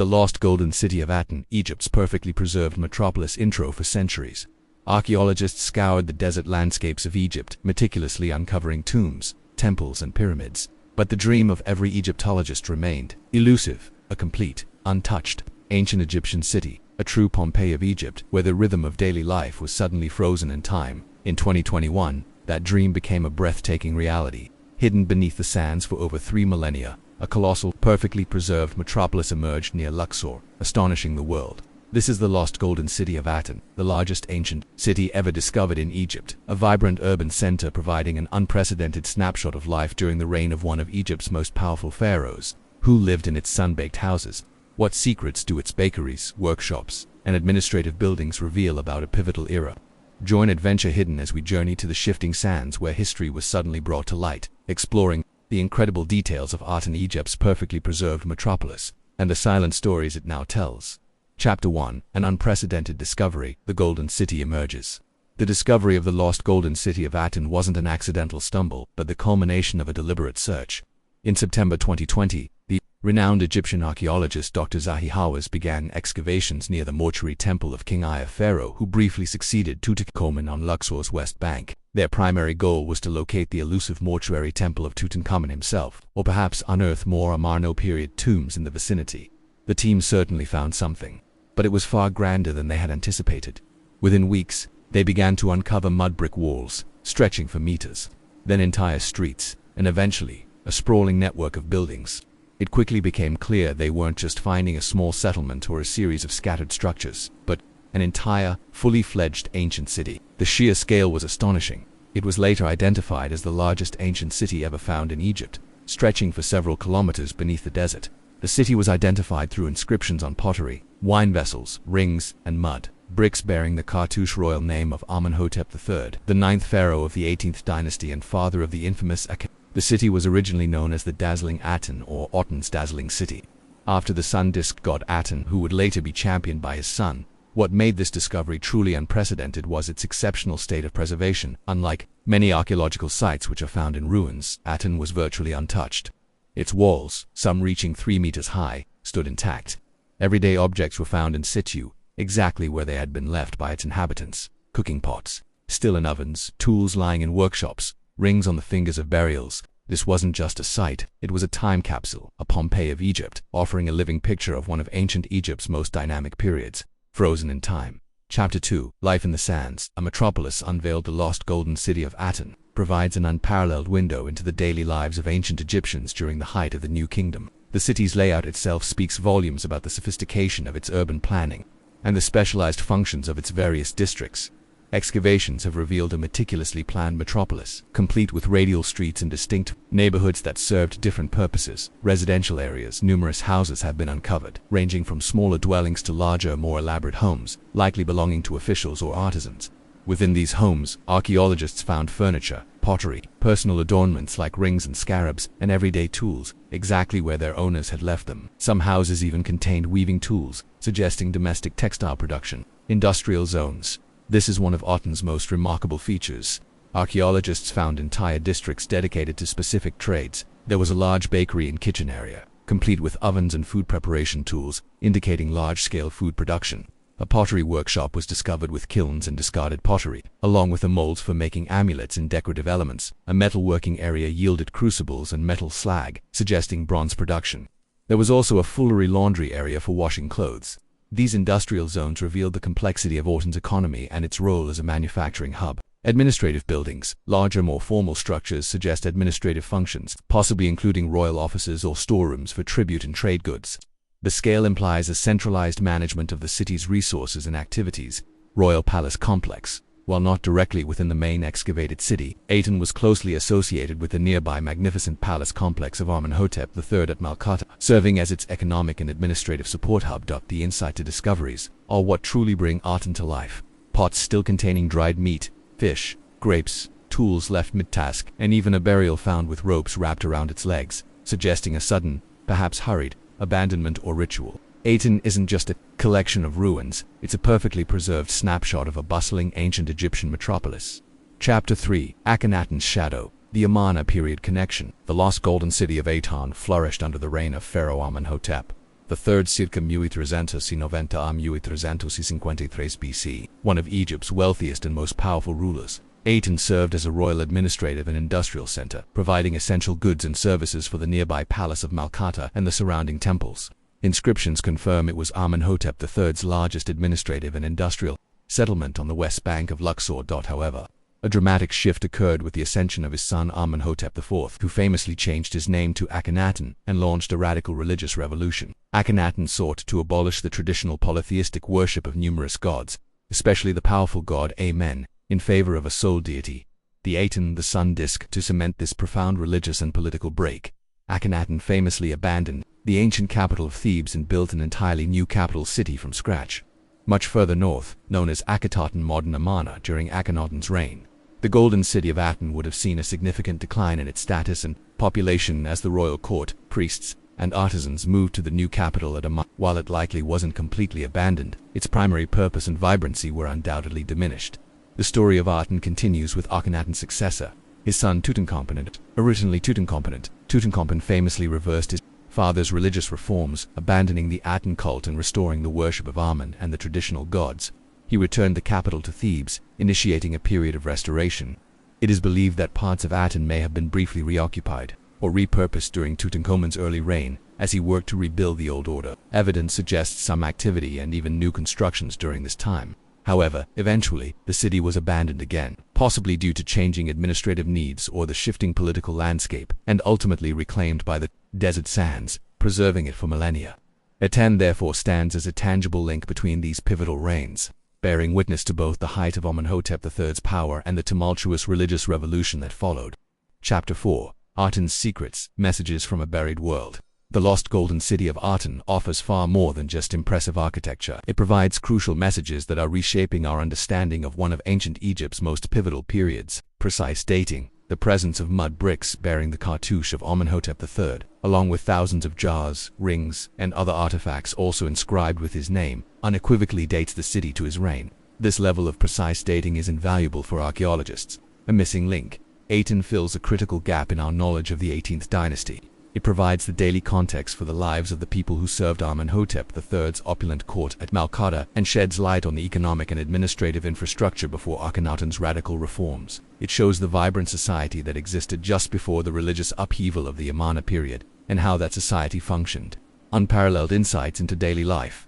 The Lost Golden City of Aten, Egypt's perfectly preserved metropolis intro for centuries. Archaeologists scoured the desert landscapes of Egypt, meticulously uncovering tombs, temples, and pyramids. But the dream of every Egyptologist remained elusive, a complete, untouched, ancient Egyptian city, a true Pompeii of Egypt, where the rhythm of daily life was suddenly frozen in time. In 2021, that dream became a breathtaking reality. Hidden beneath the sands for over 3 millennia, a colossal, perfectly preserved metropolis emerged near Luxor, astonishing the world. This is the Lost Golden City of Aten, the largest ancient city ever discovered in Egypt, a vibrant urban center providing an unprecedented snapshot of life during the reign of one of Egypt's most powerful pharaohs, who lived in its sun-baked houses. What secrets do its bakeries, workshops, and administrative buildings reveal about a pivotal era? Join AdventureHidden as we journey to the shifting sands where history was suddenly brought to light, exploring the incredible details of Aten, Egypt's perfectly preserved metropolis, and the silent stories it now tells. Chapter 1: An unprecedented discovery. The Golden City emerges. The discovery of the lost Golden City of Aten wasn't an accidental stumble, but the culmination of a deliberate search. In September 2020, the renowned Egyptian archaeologist Dr. Zahi Hawass began excavations near the mortuary temple of King Pharaoh who briefly succeeded Tutankhamun on Luxor's west bank. Their primary goal was to locate the elusive mortuary temple of Tutankhamun himself, or perhaps unearth more Amarno period tombs in the vicinity. The team certainly found something, but it was far grander than they had anticipated. Within weeks, they began to uncover mud brick walls, stretching for meters, then entire streets, and eventually, a sprawling network of buildings. It quickly became clear they weren't just finding a small settlement or a series of scattered structures, but an entire, fully fledged ancient city. The sheer scale was astonishing. It was later identified as the largest ancient city ever found in Egypt, stretching for several kilometers beneath the desert. The city was identified through inscriptions on pottery, wine vessels, rings, and mud bricks bearing the cartouche royal name of Amenhotep III, the 9th pharaoh of the 18th dynasty and father of the infamous Akhenaten. The city was originally known as the Dazzling Aten, or Aten's Dazzling City, after the sun disk god Aten, who would later be championed by his son. What made this discovery truly unprecedented was its exceptional state of preservation. Unlike many archaeological sites which are found in ruins, Aten was virtually untouched. Its walls, some reaching 3 meters high, stood intact. Everyday objects were found in situ, exactly where they had been left by its inhabitants. Cooking pots, still in ovens, tools lying in workshops, rings on the fingers of burials. This wasn't just a site, it was a time capsule, a Pompeii of Egypt, offering a living picture of one of ancient Egypt's most dynamic periods, frozen in time. Chapter 2: Life in the Sands. A metropolis unveiled. The lost Golden City of Aten provides an unparalleled window into the daily lives of ancient Egyptians during the height of the New Kingdom. The city's layout itself speaks volumes about the sophistication of its urban planning and the specialized functions of its various districts. Excavations have revealed a meticulously planned metropolis, complete with radial streets and distinct neighborhoods that served different purposes. Residential areas, numerous houses have been uncovered, ranging from smaller dwellings to larger, more elaborate homes, likely belonging to officials or artisans. Within these homes, archaeologists found furniture, pottery, personal adornments like rings and scarabs, and everyday tools, exactly where their owners had left them. Some houses even contained weaving tools, suggesting domestic textile production. Industrial zones. This is one of Aten's most remarkable features. Archaeologists found entire districts dedicated to specific trades. There was a large bakery and kitchen area, complete with ovens and food preparation tools, indicating large-scale food production. A pottery workshop was discovered with kilns and discarded pottery, along with the molds for making amulets and decorative elements. A metalworking area yielded crucibles and metal slag, suggesting bronze production. There was also a foolery laundry area for washing clothes. These industrial zones revealed the complexity of Aten's economy and its role as a manufacturing hub. Administrative buildings. Larger, more formal structures suggest administrative functions, possibly including royal offices or storerooms for tribute and trade goods. The scale implies a centralized management of the city's resources and activities. Royal Palace Complex. While not directly within the main excavated city, Aten was closely associated with the nearby magnificent palace complex of Amenhotep III at Malkata, serving as its economic and administrative support hub. The insight to discoveries are what truly bring Aten to life. Pots still containing dried meat, fish, grapes, tools left mid-task, and even a burial found with ropes wrapped around its legs, suggesting a sudden, perhaps hurried, abandonment or ritual. Aten isn't just a collection of ruins, it's a perfectly preserved snapshot of a bustling ancient Egyptian metropolis. Chapter 3: Akhenaten's Shadow. The Amarna period connection. The lost golden city of Aten flourished under the reign of Pharaoh Amenhotep III circa 1390 a 1353 BC, one of Egypt's wealthiest and most powerful rulers. Aten served as a royal administrative and industrial center, providing essential goods and services for the nearby palace of Malkata and the surrounding temples. Inscriptions confirm it was Amenhotep III's largest administrative and industrial settlement on the west bank of Luxor. However, a dramatic shift occurred with the ascension of his son Amenhotep IV, who famously changed his name to Akhenaten and launched a radical religious revolution. Akhenaten sought to abolish the traditional polytheistic worship of numerous gods, especially the powerful god Amen, in favor of a sole deity, the Aten, the sun disk. To cement this profound religious and political break, Akhenaten famously abandoned the ancient capital of Thebes and built an entirely new capital city from scratch, much further north, known as Akhenaten modern Amarna. During Akhenaten's reign, the golden city of Aten would have seen a significant decline in its status and population as the royal court, priests, and artisans moved to the new capital at Amarna. While it likely wasn't completely abandoned, its primary purpose and vibrancy were undoubtedly diminished. The story of Aten continues with Akhenaten's successor, his son Tutankhamun. Originally Tutankhamun famously reversed his father's religious reforms, abandoning the Aten cult and restoring the worship of Amen and the traditional gods. He returned the capital to Thebes, initiating a period of restoration. It is believed that parts of Aten may have been briefly reoccupied or repurposed during Tutankhamun's early reign as he worked to rebuild the old order. Evidence suggests some activity and even new constructions during this time. However, eventually, the city was abandoned again, possibly due to changing administrative needs or the shifting political landscape, and ultimately reclaimed by the desert sands, preserving it for millennia. Aten therefore stands as a tangible link between these pivotal reigns, bearing witness to both the height of Amenhotep III's power and the tumultuous religious revolution that followed. Chapter 4. Aten's Secrets, Messages from a Buried World. The lost golden city of Aten offers far more than just impressive architecture. It provides crucial messages that are reshaping our understanding of one of ancient Egypt's most pivotal periods. Precise dating, the presence of mud bricks bearing the cartouche of Amenhotep III, along with thousands of jars, rings, and other artifacts also inscribed with his name, unequivocally dates the city to his reign. This level of precise dating is invaluable for archaeologists. A missing link, Aten fills a critical gap in our knowledge of the 18th dynasty. It provides the daily context for the lives of the people who served Amenhotep III's opulent court at Malkata and sheds light on the economic and administrative infrastructure before Akhenaten's radical reforms. It shows the vibrant society that existed just before the religious upheaval of the Amarna period and how that society functioned. Unparalleled insights into daily life.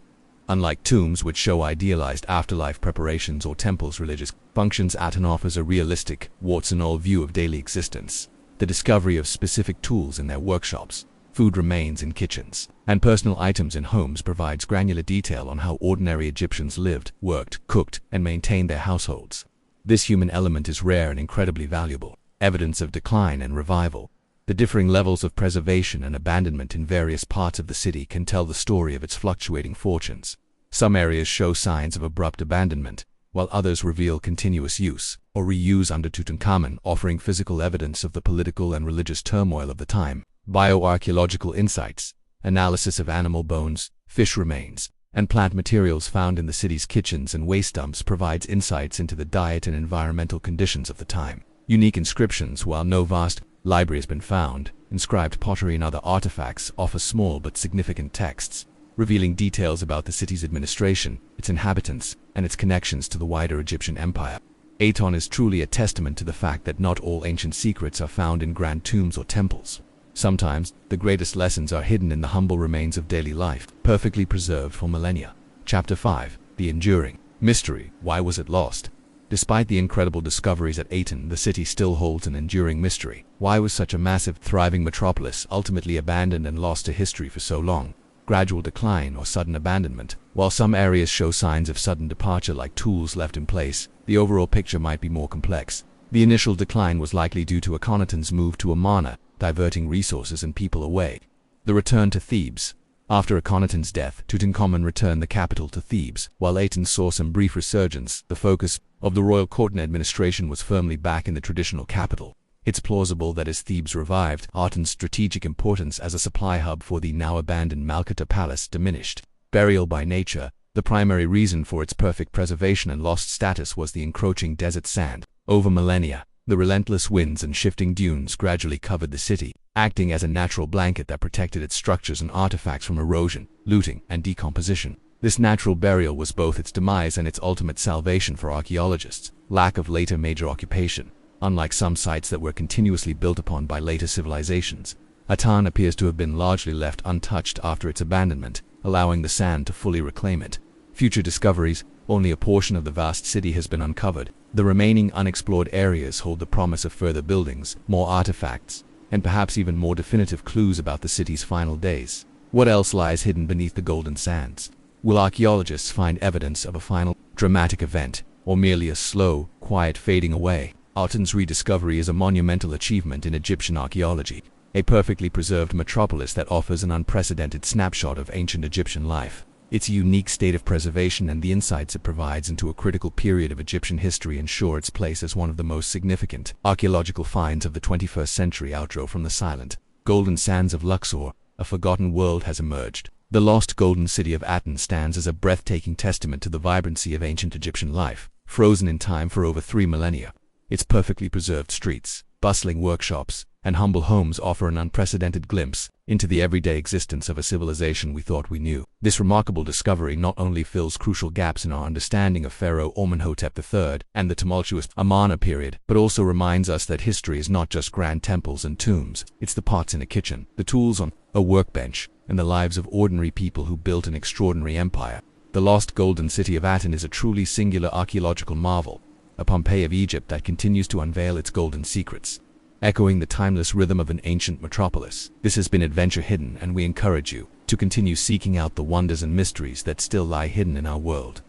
Unlike tombs which show idealized afterlife preparations or temples' religious functions, Aten offers a realistic, warts-and-all view of daily existence. The discovery of specific tools in their workshops, food remains in kitchens, and personal items in homes provides granular detail on how ordinary Egyptians lived, worked, cooked, and maintained their households. This human element is rare and incredibly valuable. Evidence of decline and revival. The differing levels of preservation and abandonment in various parts of the city can tell the story of its fluctuating fortunes. Some areas show signs of abrupt abandonment, while others reveal continuous use or reuse under Tutankhamun, offering physical evidence of the political and religious turmoil of the time. Bioarchaeological insights, analysis of animal bones, fish remains, and plant materials found in the city's kitchens and waste dumps provides insights into the diet and environmental conditions of the time. Unique inscriptions. While no vast library has been found, inscribed pottery and other artifacts offer small but significant texts, revealing details about the city's administration, its inhabitants, and its connections to the wider Egyptian empire. Aten is truly a testament to the fact that not all ancient secrets are found in grand tombs or temples. Sometimes, the greatest lessons are hidden in the humble remains of daily life, perfectly preserved for millennia. Chapter 5. The Enduring Mystery. Why was it lost? Despite the incredible discoveries at Aten, the city still holds an enduring mystery. Why was such a massive, thriving metropolis ultimately abandoned and lost to history for so long? Gradual decline or sudden abandonment. While some areas show signs of sudden departure like tools left in place, the overall picture might be more complex. The initial decline was likely due to Akhenaten's move to Amarna, diverting resources and people away. The return to Thebes. After Akhenaten's death, Tutankhamun returned the capital to Thebes. While Aten saw some brief resurgence, the focus of the royal court and administration was firmly back in the traditional capital. It's plausible that as Thebes revived, Aten's strategic importance as a supply hub for the now abandoned Malkata palace diminished. Burial by nature. The primary reason for its perfect preservation and lost status was the encroaching desert sand. Over millennia, The relentless winds and shifting dunes gradually covered the city, acting as a natural blanket that protected its structures and artifacts from erosion, looting, and decomposition. This natural burial was both its demise and its ultimate salvation for archaeologists. Lack of later major occupation. Unlike some sites that were continuously built upon by later civilizations, Aten appears to have been largely left untouched after its abandonment, allowing the sand to fully reclaim it. Future discoveries. Only a portion of the vast city has been uncovered. The remaining unexplored areas hold the promise of further buildings, more artifacts, and perhaps even more definitive clues about the city's final days. What else lies hidden beneath the golden sands? Will archaeologists find evidence of a final, dramatic event, or merely a slow, quiet fading away? Aten's rediscovery is a monumental achievement in Egyptian archaeology, a perfectly preserved metropolis that offers an unprecedented snapshot of ancient Egyptian life. Its unique state of preservation and the insights it provides into a critical period of Egyptian history ensure its place as one of the most significant archaeological finds of the 21st century. Outro from the silent, golden sands of Luxor, a forgotten world has emerged. The lost golden city of Aten stands as a breathtaking testament to the vibrancy of ancient Egyptian life, frozen in time for over 3 millennia. Its perfectly preserved streets, bustling workshops, and humble homes offer an unprecedented glimpse into the everyday existence of a civilization we thought we knew. This remarkable discovery not only fills crucial gaps in our understanding of Pharaoh Amenhotep III and the tumultuous Amarna period, but also reminds us that history is not just grand temples and tombs. It's the pots in a kitchen, the tools on a workbench, and the lives of ordinary people who built an extraordinary empire. The lost golden city of Aten is a truly singular archaeological marvel, a Pompeii of Egypt that continues to unveil its golden secrets, echoing the timeless rhythm of an ancient metropolis. This has been Adventure Hidden, and we encourage you to continue seeking out the wonders and mysteries that still lie hidden in our world.